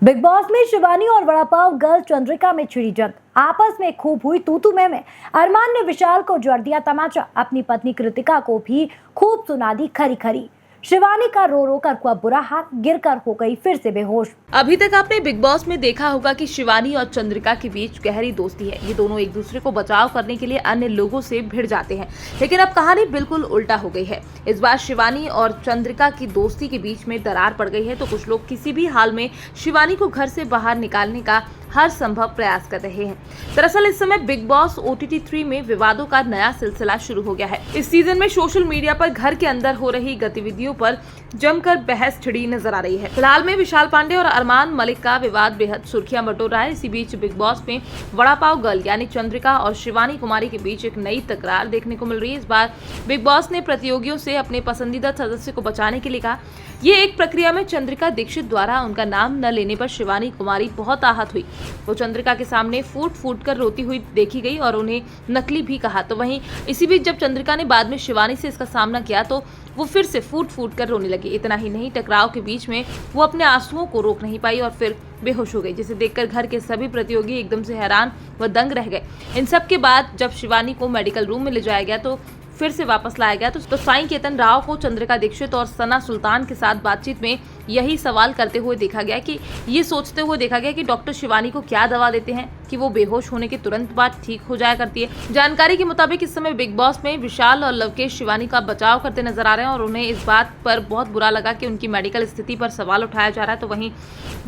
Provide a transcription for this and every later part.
Big boss में शिवानी और vada pav girl Chandrika में छिड़ी जंग। आपस में खूब हुई तू में अरमान ने विशाल को जड़ दिया तमाचा। अपनी पत्नी कृतिका को भी खूब सुना दी खरी खरी। शिवानी का रो रो कर हुआ बुरा हाल, गिरकर हो गई फिर से बेहोश। अभी तक आपने बिग बॉस में देखा होगा कि शिवानी और चंद्रिका के बीच गहरी दोस्ती है। ये दोनों एक दूसरे को बचाव करने के लिए अन्य लोगों से भिड़ जाते हैं, लेकिन अब कहानी बिल्कुल उल्टा हो गई है। इस बार शिवानी और चंद्रिका की दोस्ती के बीच में दरार पड़ गई है, तो कुछ लोग किसी भी हाल में शिवानी को घर से बाहर निकालने का हर संभव प्रयास कर रहे हैं। दरअसल इस समय बिग बॉस OTT 3 में विवादों का नया सिलसिला शुरू हो गया है। इस सीजन में सोशल मीडिया पर घर के अंदर हो रही गतिविधियों पर जमकर बहस छिड़ी नजर आ रही है। फिलहाल में विशाल पांडे और अरमान मलिक का विवाद बेहद सुर्खियां बटोर रहा है। इसी बीच बिग बॉस में वड़ा पाव गर्ल यानी चंद्रिका और शिवानी कुमारी के बीच एक नई तकरार देखने को मिल रही है। इस बार बिग बॉस ने प्रतियोगियों से अपने पसंदीदा सदस्य को बचाने के लिए कहा। ये एक प्रक्रिया में चंद्रिका दीक्षित द्वारा उनका नाम न लेने पर शिवानी कुमारी बहुत आहत हुई। वो चंद्रिका के सामने फूट फूट कर रोती हुई देखी गई और उन्हें नकली भी कहा। तो वहीं इसी बीच जब चंद्रिका ने बाद में शिवानी से इसका सामना किया तो वो फिर से फूट फूट कर रोने लगी। इतना ही नहीं, टकराव के बीच में वो अपने आंसुओं को रोक नहीं पाई और फिर बेहोश हो गई, जिसे देखकर घर के सभी प्रतियोगी एकदम से हैरान व दंग रह गए। इन सब के बाद जब शिवानी को मेडिकल रूम में ले जाया गया तो फिर से वापस लाया गया तो साईं केतन राव को चंद्रिका दीक्षित और सना सुल्तान के साथ बातचीत में यही सवाल करते हुए देखा गया कि ये सोचते हुए देखा गया कि डॉक्टर शिवानी को क्या दवा देते हैं कि वो बेहोश होने के तुरंत बाद ठीक हो जाया करती है। जानकारी के मुताबिक इस समय बिग बॉस में विशाल और लवकेश शिवानी का बचाव करते नजर आ रहे हैं और उन्हें इस बात पर बहुत बुरा लगा कि उनकी मेडिकल स्थिति पर सवाल उठाया जा रहा है। तो वहीं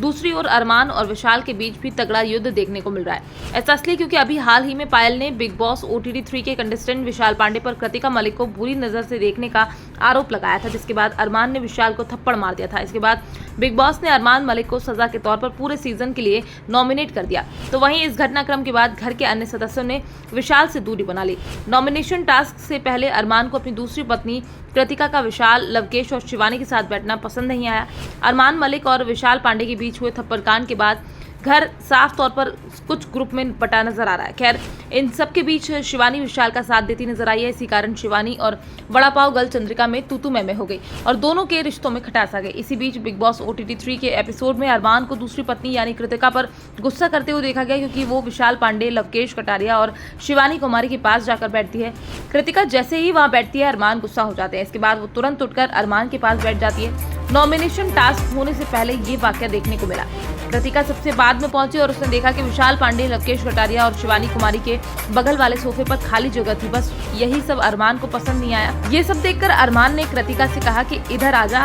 दूसरी ओर अरमान और विशाल के बीच भी तगड़ा युद्ध देखने को मिल रहा है। ऐसा इसलिए क्योंकि अभी हाल ही में पायल ने बिग बॉस OTT 3 के कंटेस्टेंट विशाल पांडे पर कृतिका मलिक को बुरी नजर से देखने का आरोप लगाया था, जिसके बाद अरमान ने विशाल को थप्पड़ मार दिया था। इसके बाद बिग बॉस ने अरमान मलिक को सजा के तौर पर पूरे सीजन के लिए नॉमिनेट कर दिया। तो वहीं इस घटनाक्रम के बाद घर के अन्य सदस्यों ने विशाल से दूरी बना ली। नॉमिनेशन टास्क से पहले अरमान को अपनी दूसरी पत्नी कृतिका का विशाल, लवकेश और शिवानी के साथ बैठना पसंद नहीं आया। अरमान मलिक और विशाल पांडे के बीच हुए थप्पड़कांड के बाद घर साफ तौर पर कुछ ग्रुप में बटा नजर आ रहा है। खैर, इन सब के बीच शिवानी विशाल का साथ देती नजर आई है। इसी कारण शिवानी और वड़ा पाव गर्ल चंद्रिका में तू में हो गई और दोनों के रिश्तों में खटास आ गई। इसी बीच बिग बॉस OTT 3 के एपिसोड में अरमान को दूसरी पत्नी यानी कृतिका पर गुस्सा करते हुए देखा गया, क्योंकि वो विशाल पांडे, लवकेश कटारिया और शिवानी कुमारी के पास जाकर बैठती है। कृतिका जैसे ही वहां बैठती है अरमान गुस्सा हो जाते हैं। इसके बाद वो तुरंत उठकर अरमान के पास बैठ जाती है। नॉमिनेशन टास्क होने से पहले ये वाकया देखने को मिला। कृतिका सबसे बाद में पहुंची और उसने देखा कि विशाल पांडे, लवकेश कटारिया और शिवानी कुमारी के बगल वाले सोफे पर खाली जगह थी। बस यही सब अरमान को पसंद नहीं आया। ये सब देखकर अरमान ने कृतिका से कहा कि इधर आजा,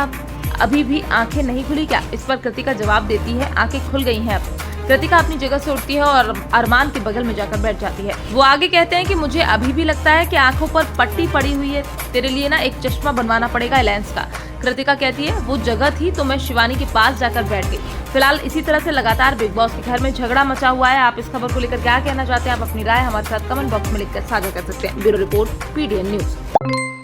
अभी भी आंखें नहीं खुली क्या? इस पर कृतिका जवाब देती है, आंखें खुल गई हैं अब। कृतिका अपनी जगह से उठती है और अरमान के बगल में जाकर बैठ जाती है। वो आगे कहते हैं कि मुझे अभी भी लगता है कि आंखों पर पट्टी पड़ी हुई है, तेरे लिए ना एक चश्मा बनवाना पड़ेगा लेंस का। कृतिका कहती है वो जगह थी तो मैं शिवानी के पास जाकर बैठ गई। फिलहाल इसी तरह से लगातार बिग बॉस के घर में झगड़ा मचा हुआ है। आप इस खबर को लेकर क्या कहना चाहते हैं? आप अपनी राय हमारे साथ कमेंट बॉक्स में लिखकर साझा कर सकते हैं। Bureau report, PDN news.